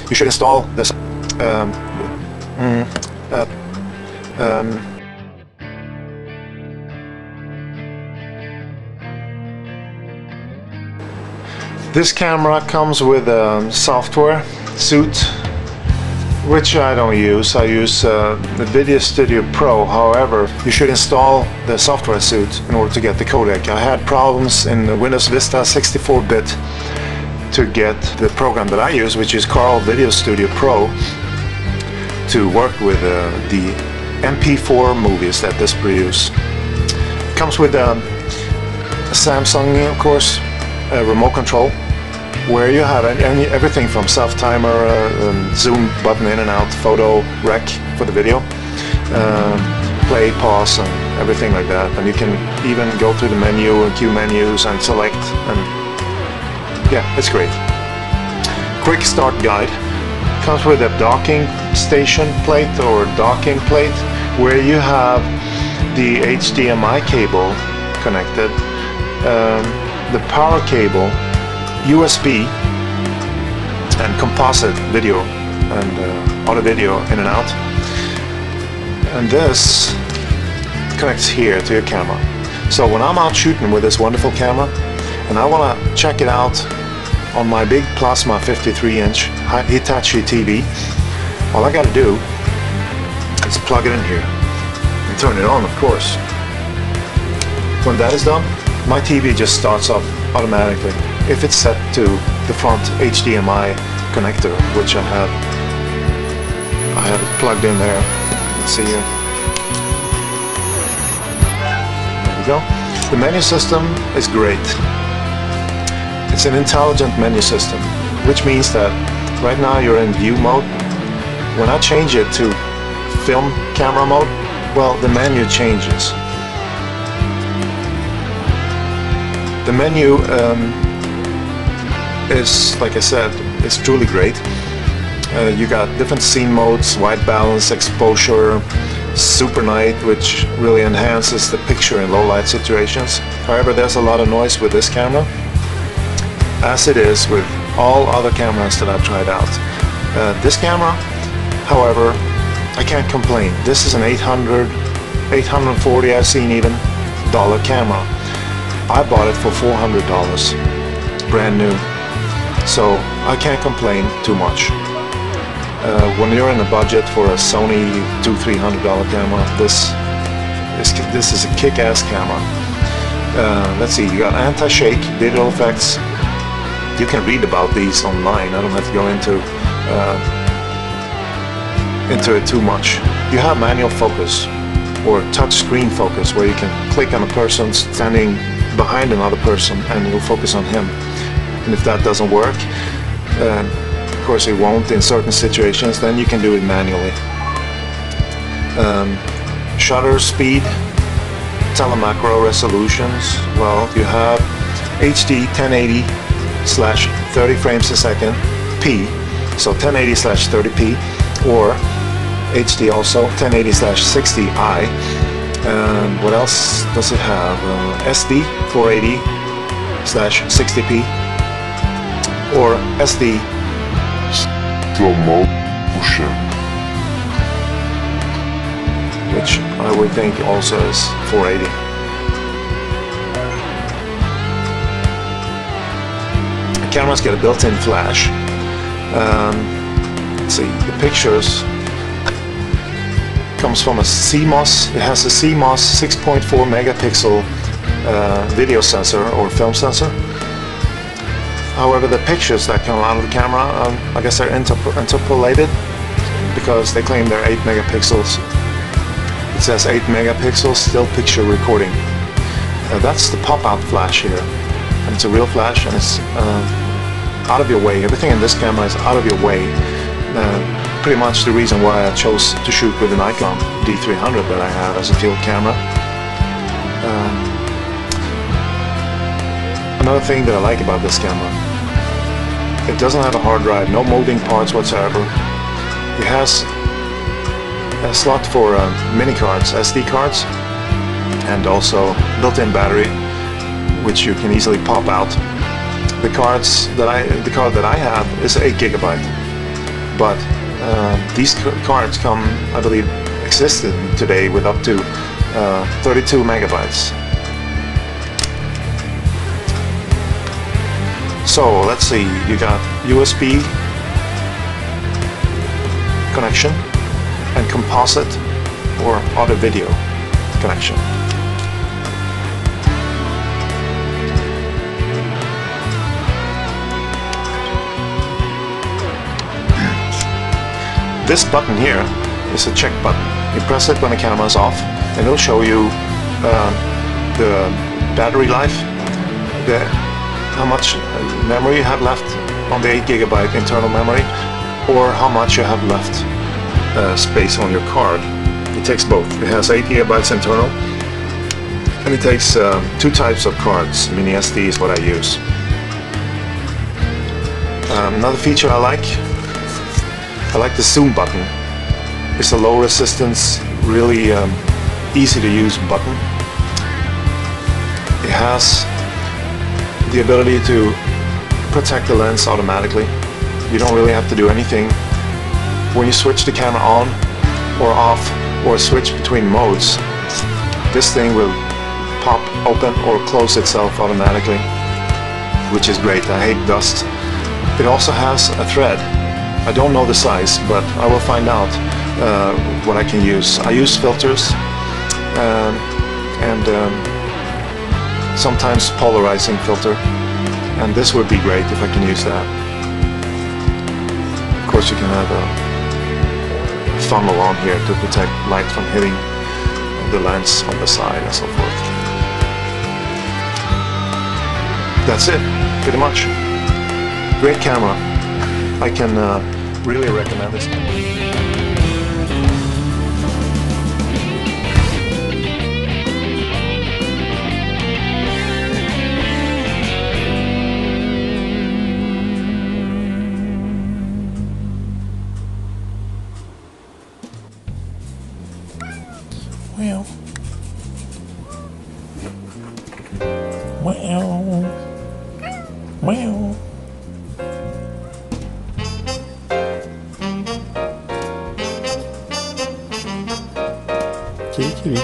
you should install this. This camera comes with a software suite, which I don't use. I use the VideoStudio Pro. However, you should install the software suite in order to get the codec. I had problems in the Windows Vista 64-bit to get the program that I use, which is called VideoStudio Pro, to work with the MP4 movies that this produces. It comes with a Samsung, of course, a remote control, where you have everything from self-timer, zoom button in and out, photo rec for the video, play, pause, and everything like that. And you can even go through the menu and queue menus and select, and yeah, it's great. Quick start guide. Comes with a docking station plate or docking plate, where you have the HDMI cable connected, the power cable, USB, and composite video and audio video in and out. And this connects here to your camera. So when I'm out shooting with this wonderful camera and I want to check it out on my big plasma 53-inch Hitachi TV, all I got to do is plug it in here and turn it on, of course. When that is done, my TV just starts up automatically if it's set to the front HDMI connector, which I have it plugged in there. Let's see here. There we go. The menu system is great. It's an intelligent menu system, which means that right now you're in view mode. When I change it to film camera mode, well, the menu changes. The menu is, like I said, it's truly great. You got different scene modes, white balance, exposure, super night, which really enhances the picture in low light situations. However, there's a lot of noise with this camera, as it is with all other cameras that I've tried out. This camera, however, I can't complain. This is an $840, I've seen even, dollar camera. I bought it for $400, brand new. So I can't complain too much. When you're in a budget for a Sony $200-300 camera, this is a kick-ass camera. Let's see, you got anti-shake, digital effects. You can read about these online. I don't have to go into it too much. You have manual focus or touch screen focus, where you can click on a person standing behind another person and you'll focus on him. And if that doesn't work, of course it won't in certain situations, then you can do it manually. Shutter speed, telemacro resolutions, well, you have HD 1080/30 frames a second P, so 1080/30p, or HD also 1080/60i. What else does it have? SD 480/60p, or SD slow motion, which I would think also is 480. The cameras get a built-in flash. Let's see, the pictures comes from a CMOS. It has a CMOS 6.4 megapixel video sensor or film sensor. However, the pictures that come out of the camera, I guess they're interpolated, because they claim they're 8 megapixels. It says 8 megapixels still picture recording. That's the pop-out flash here, and it's a real flash, and it's out of your way. Everything in this camera is out of your way. Pretty much the reason why I chose to shoot with the Nikon D300 that I have as a field camera. Another thing that I like about this camera, it doesn't have a hard drive, no moving parts whatsoever. It has a slot for mini cards, SD cards, and also built-in battery, which you can easily pop out The card that I have is 8 gigabyte, but these cards come, I believe, existed today with up to 32 megabytes. So let's see, you got USB connection and composite or audio video connection. This button here is a check button. You press it when the camera is off and it'll show you the battery life, how much memory you have left on the 8 gigabyte internal memory, or how much you have left space on your card. It takes both. It has 8 gigabytes internal, and it takes 2 types of cards. Mini SD is what I use. Another feature I like the zoom button. It's a low resistance, really easy to use button. It has the ability to protect the lens automatically. You don't really have to do anything. When you switch the camera on or off or switch between modes, this thing will pop open or close itself automatically, which is great. I hate dust. It also has a thread. I don't know the size, but I will find out what I can use. I use filters and sometimes polarizing filter, and this would be great if I can use that. Of course, you can have a funnel on here to protect light from hitting the lens on the side and so forth. That's it, pretty much. Great camera. I can really recommend this camera. Well. Kitty.